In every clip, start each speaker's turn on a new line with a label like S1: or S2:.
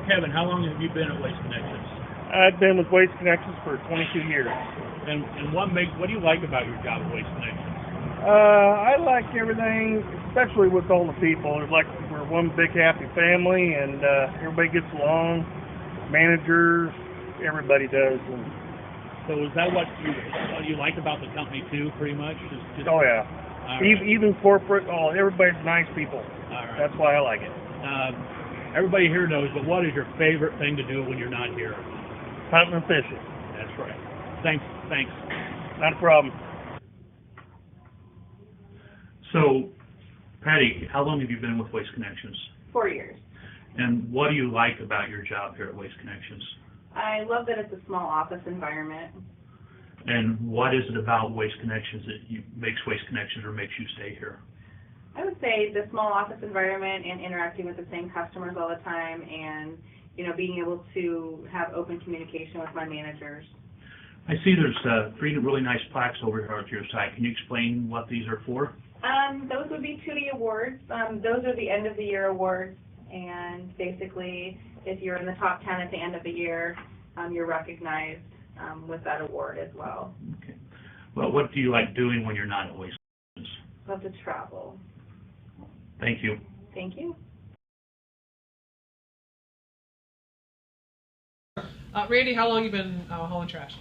S1: Kevin, how long have you been at Waste Connections?
S2: I've been with Waste Connections for 22 years.
S1: And what do you like about your job at Waste Connections?
S2: I like everything, especially with all the people. It's like we're one big happy family, and everybody gets along. Managers, everybody does. And
S1: so is that what you like about the company too, pretty much?
S2: Oh yeah.
S1: Right.
S2: Even corporate, everybody's nice people.
S1: All right.
S2: That's why I like it.
S1: Everybody here knows, but what is your favorite thing to do when you're not here?
S2: Hunting and fishing.
S1: That's right. Thanks.
S2: Not a problem.
S1: So, Patty, how long have you been with Waste Connections?
S3: 4 years.
S1: And what do you like about your job here at Waste Connections?
S3: I love that it's a small office environment.
S1: And what is it about Waste Connections that makes Waste Connections or makes you stay here?
S3: I would say the small office environment and interacting with the same customers all the time, and being able to have open communication with my managers.
S1: I see there's 3 really nice plaques over here at your side. Can you explain what these are for?
S3: Those would be 2D awards. Those are the end of the year awards, and basically if you're in the top 10 at the end of the year, you're recognized with that award as well.
S1: Okay. Well, what do you like doing when you're not at Waste Connections?
S3: Love to travel.
S1: Thank you.
S3: Thank you.
S4: Randy, how long have you been hauling trash?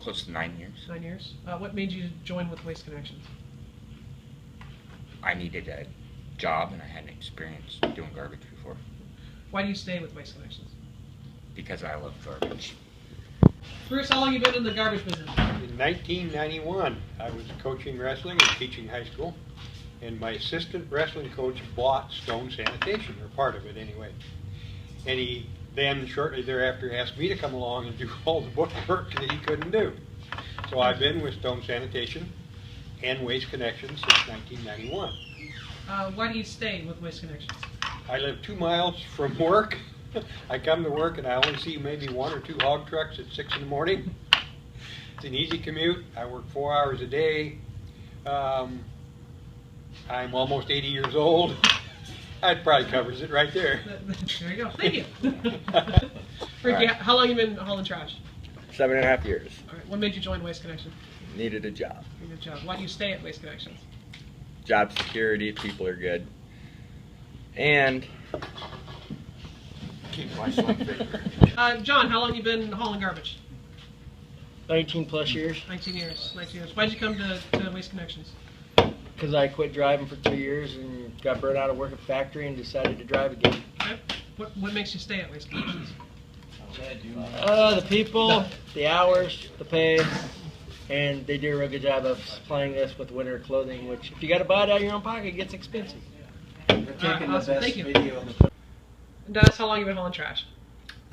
S5: Close to 9 years.
S4: 9 years. What made you join with Waste Connections?
S5: I needed a job and I hadn't experienced doing garbage before.
S4: Why do you stay with Waste Connections?
S5: Because I love garbage.
S4: Bruce, how long have you been in the garbage business?
S6: In 1991, I was coaching wrestling and teaching high school, and my assistant wrestling coach bought Stone Sanitation, or part of it anyway. And he then shortly thereafter asked me to come along and do all the book work that he couldn't do. So I've been with Stone Sanitation and Waste Connections since 1991.
S4: Why do you stay with Waste Connections?
S6: I live 2 miles from work. I come to work and I only see maybe 1 or 2 hog trucks at 6 in the morning. It's an easy commute. I work 4 hours a day. I'm almost 80 years old. That probably covers it right there.
S4: There you go. Thank you. Ricky,
S7: Right.
S4: how long have you been hauling trash?
S7: 7.5 years.
S4: All right. What made you join Waste Connections?
S7: Needed a job.
S4: Good job. Why do you stay at Waste Connections?
S7: Job security, people are good. And
S6: Keep my slim figure.
S4: John, how long have you been hauling garbage?
S8: 19 plus years,
S4: 19 years. 19 years. Why did you come to Waste Connections?
S8: because I quit driving for 2 years and got burnt out of work at the factory and decided to drive again.
S4: Okay. What makes you stay at Waste Connections?
S8: The people, the hours, the pay, and they do a real good job of supplying us with winter clothing, which if you got to buy it out of your own pocket, it gets expensive.
S4: Awesome. Thank you. Dennis, how long have you been hauling trash?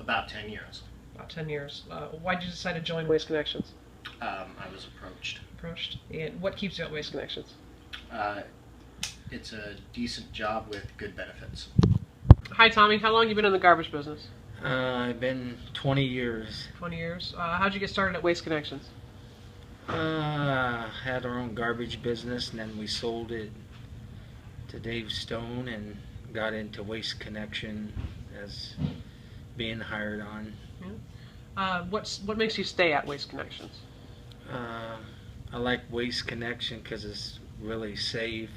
S9: About 10 years.
S4: About 10 years. Why did you decide to join Waste Connections?
S9: I was approached.
S4: And what keeps you at Waste Connections?
S9: It's a decent job with good benefits.
S4: Hi, Tommy. How long have you been in the garbage business?
S8: I've been 20 years.
S4: 20 years. How'd you get started at Waste Connections?
S8: Had our own garbage business, and then we sold it to Dave Stone and got into Waste Connection as being hired on.
S4: Yeah. What makes you stay at Waste Connections?
S8: I like Waste Connection because it's really safe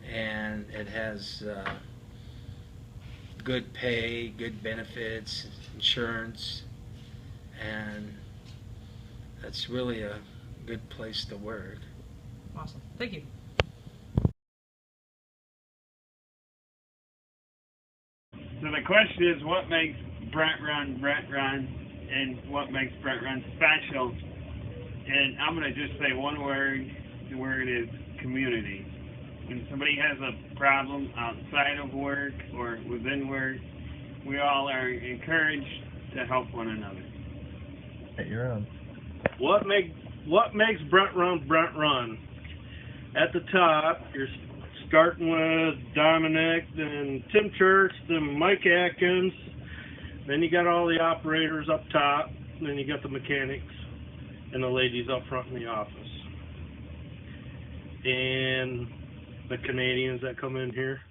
S8: and it has good pay, good benefits, insurance, and that's really a good place to work.
S4: Awesome. Thank you.
S2: So the question is, what makes Brent run, and what makes Brent run special? And I'm going to just say one word. The word is community. When somebody has a problem outside of work or within work, we all are encouraged to help one another.
S10: At your own.
S2: What makes Brent run? At the top, you're starting with Dominic, then Tim Church, then Mike Atkins, then you got all the operators up top, then you got the mechanics and the ladies up front in the office. And the Canadians that come in here.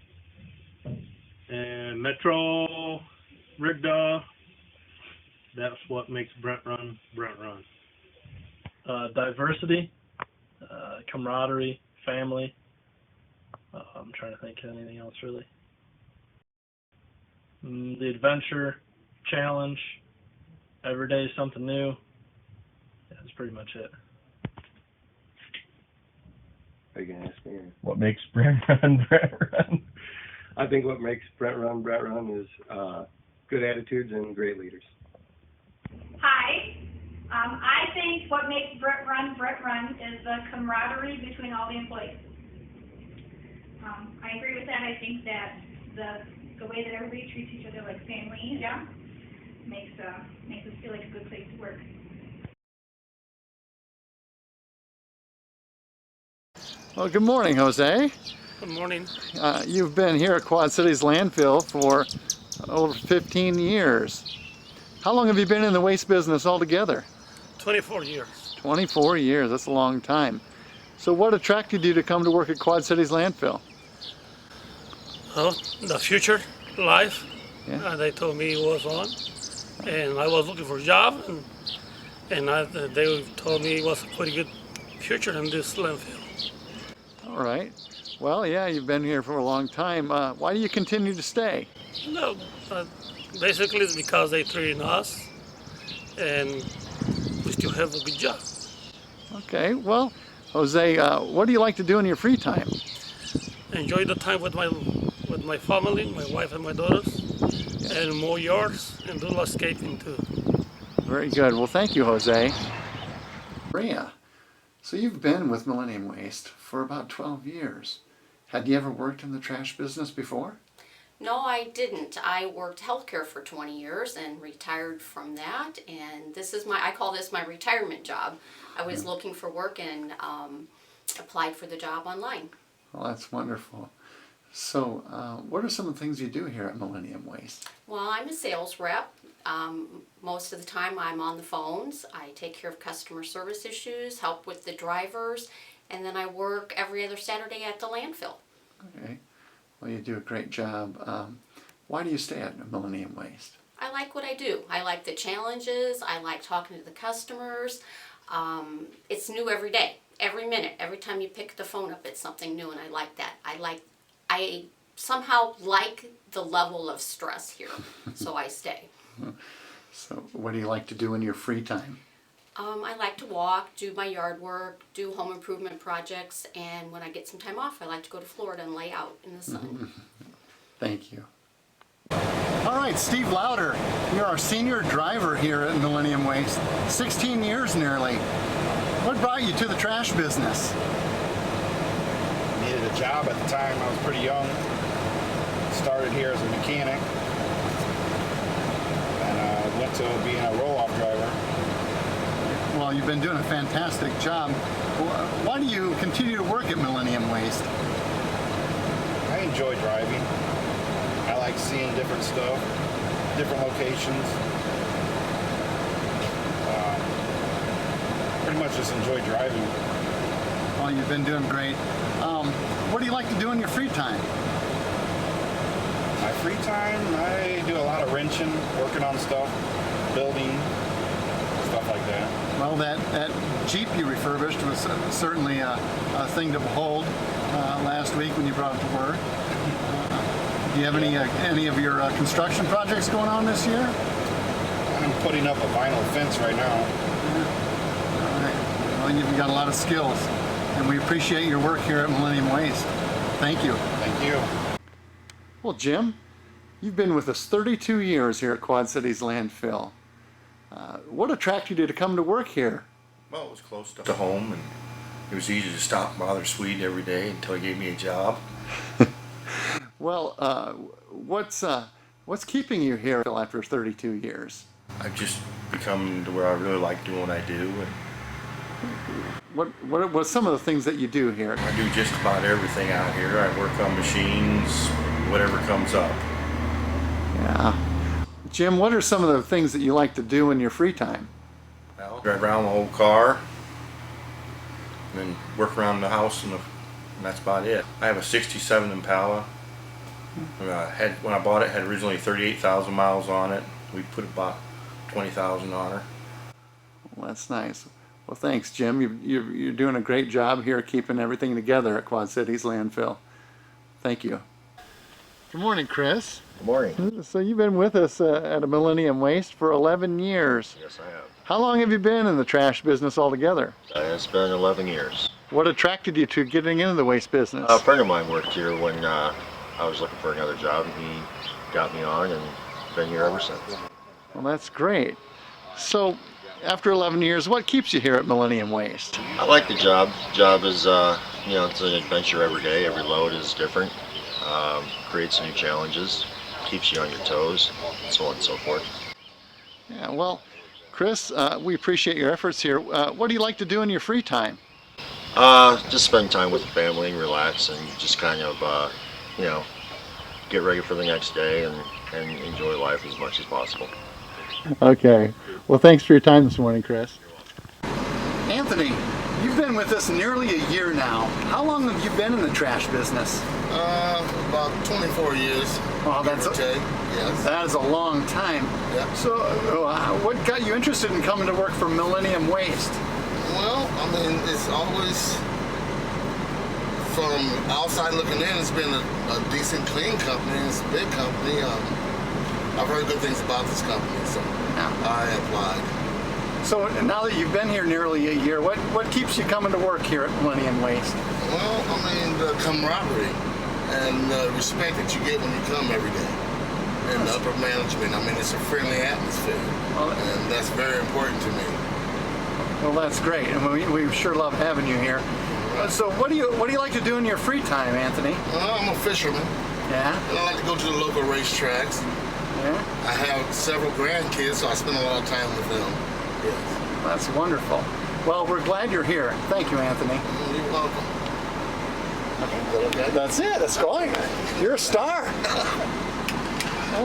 S2: And Metro,
S11: Rick, that's what makes Brent run. Diversity, camaraderie, family. I'm trying to think of anything else really. The adventure, challenge, every day something new. Yeah, that's pretty much it.
S12: Are you gonna ask me?
S10: What makes Brent run, Brent run?
S12: I think what makes Brent run is good attitudes and great leaders.
S13: Hi. I think what makes Brent run is the camaraderie between all the employees. I agree with that. I think that the way that everybody treats each other like family, yeah, makes us feel like a good place to work.
S14: Well, good morning, Jose.
S11: Good morning.
S14: You've been here at Quad Cities Landfill for over 15 years. How long have you been in the waste business altogether?
S11: 24 years.
S14: 24 years, that's a long time. So what attracted you to come to work at Quad Cities Landfill?
S11: Well, the future life,
S14: Yeah.
S11: they told me it was on, and I was looking for a job, and they told me it was a pretty good future in this landfill.
S14: All right. Well, yeah, you've been here for a long time. Why do you continue to stay?
S11: No, basically it's because they train us, and we still have a good job.
S14: Okay, well, Jose, what do you like to do in your free time?
S11: Enjoy the time with my family, my wife and my daughters, and mow yards and do landscaping too.
S14: Very good. Well, thank you, Jose. Maria, so you've been with Millennium Waste for about 12 years. Had you ever worked in the trash business before?
S15: No, I didn't. I worked healthcare for 20 years and retired from that, and this is I call this my retirement job. I was looking for work and applied for the job online.
S14: Well, that's wonderful. So, what are some of the things you do here at Millennium Waste?
S15: Well, I'm a sales rep. Most of the time I'm on the phones. I take care of customer service issues, help with the drivers, and then I work every other Saturday at the landfill.
S14: Okay. Well, you do a great job. Why do you stay at Millennium Waste?
S15: I like what I do. I like the challenges. I like talking to the customers. It's new every day, every minute. Every time you pick the phone up, it's something new, and I like that. I somehow like the level of stress here, so I stay.
S14: So, what do you like to do in your free time?
S15: I like to walk, do my yard work, do home improvement projects, and when I get some time off, I like to go to Florida and lay out in the sun.
S14: Thank you. All right, Steve Lauder, you're our senior driver here at Millennium Waste. 16 years nearly. What brought you to the trash business?
S16: Needed a job at the time. I was pretty young. Started here as a mechanic, and went to being a roll-off driver.
S14: Well, you've been doing a fantastic job. Why do you continue to work at Millennium Waste?
S16: I enjoy driving. I like seeing different stuff, different locations. Pretty much just enjoy driving.
S14: Well, you've been doing great. What do you like to do in your free time?
S16: My free time, I do a lot of wrenching, working on stuff, building, stuff like that.
S14: Well, that Jeep you refurbished was certainly a thing to behold last week when you brought it to work. Do you have any of your construction projects going on this year?
S16: I'm putting up a vinyl fence right now.
S14: All right. Well, you've got a lot of skills, and we appreciate your work here at Millennium Waste. Thank you.
S16: Thank you.
S14: Well, Jim, you've been with us 32 years here at Quad Cities Landfill. What attracted you to come to work here?
S17: Well, it was close to home, and it was easy to stop and bother Swede every day until he gave me a job.
S14: Well, what's keeping you here after 32 years?
S17: I've just become to where I really like doing what I do. And
S14: what's some of the things that you do here?
S17: I do just about everything out here. I work on machines, whatever comes up.
S14: Yeah. Jim, what are some of the things that you like to do in your free time?
S17: Well, drive around the whole car, and then work around the house, and that's about it. I have a '67 Impala. When I bought it, had originally 38,000 miles on it. We put about 20,000 on her.
S14: Well, that's nice. Well, thanks, Jim. You're doing a great job here keeping everything together at Quad Cities Landfill. Thank you. Good morning, Chris.
S18: Good morning.
S14: So you've been with us at a Millennium Waste for 11 years.
S18: Yes, I have.
S14: How long have you been in the trash business altogether?
S18: It's been 11 years.
S14: What attracted you to getting into the waste business?
S18: A friend of mine worked here when I was looking for another job, and he got me on, and been here ever since.
S14: Well, that's great. So, after 11 years, what keeps you here at Millennium Waste?
S18: I like the job. Job is, you know, it's an adventure every day. Every load is different. Creates new challenges, keeps you on your toes, and so on and so forth.
S14: Yeah, well, Chris, we appreciate your efforts here. What do you like to do in your free time?
S18: Just spend time with the family and relax, and just kind of, you know, get ready for the next day and enjoy life as much as possible.
S14: Okay. Well, thanks for your time this morning, Chris. Anthony, you've been with us nearly a year now. How long have you been in the trash business?
S16: About 24 years.
S14: Oh,
S16: yes.
S14: That is a long time.
S16: Yeah.
S14: So, what got you interested in coming to work for Millennium Waste?
S16: Well, I mean, it's always, from outside looking in, it's been a decent, clean company. It's a big company. I've heard good things about this company, so I applied.
S14: So now that you've been here nearly a year, what keeps you coming to work here at Millennium Waste?
S16: Well, I mean, the camaraderie and the respect that you get when you come every day. And the upper management, I mean, it's a friendly atmosphere. And that's very important to me.
S14: Well, that's great, and we sure love having you here. So what do you like to do in your free time, Anthony?
S16: Well, I'm a fisherman.
S14: Yeah?
S16: And I like to go to the local racetracks.
S14: Yeah?
S16: I have several grandkids, so I spend a lot of time with them. Yes.
S14: That's wonderful. Well, we're glad you're here. Thank you, Anthony.
S16: You're welcome.
S14: That's it. That's going. You're a star.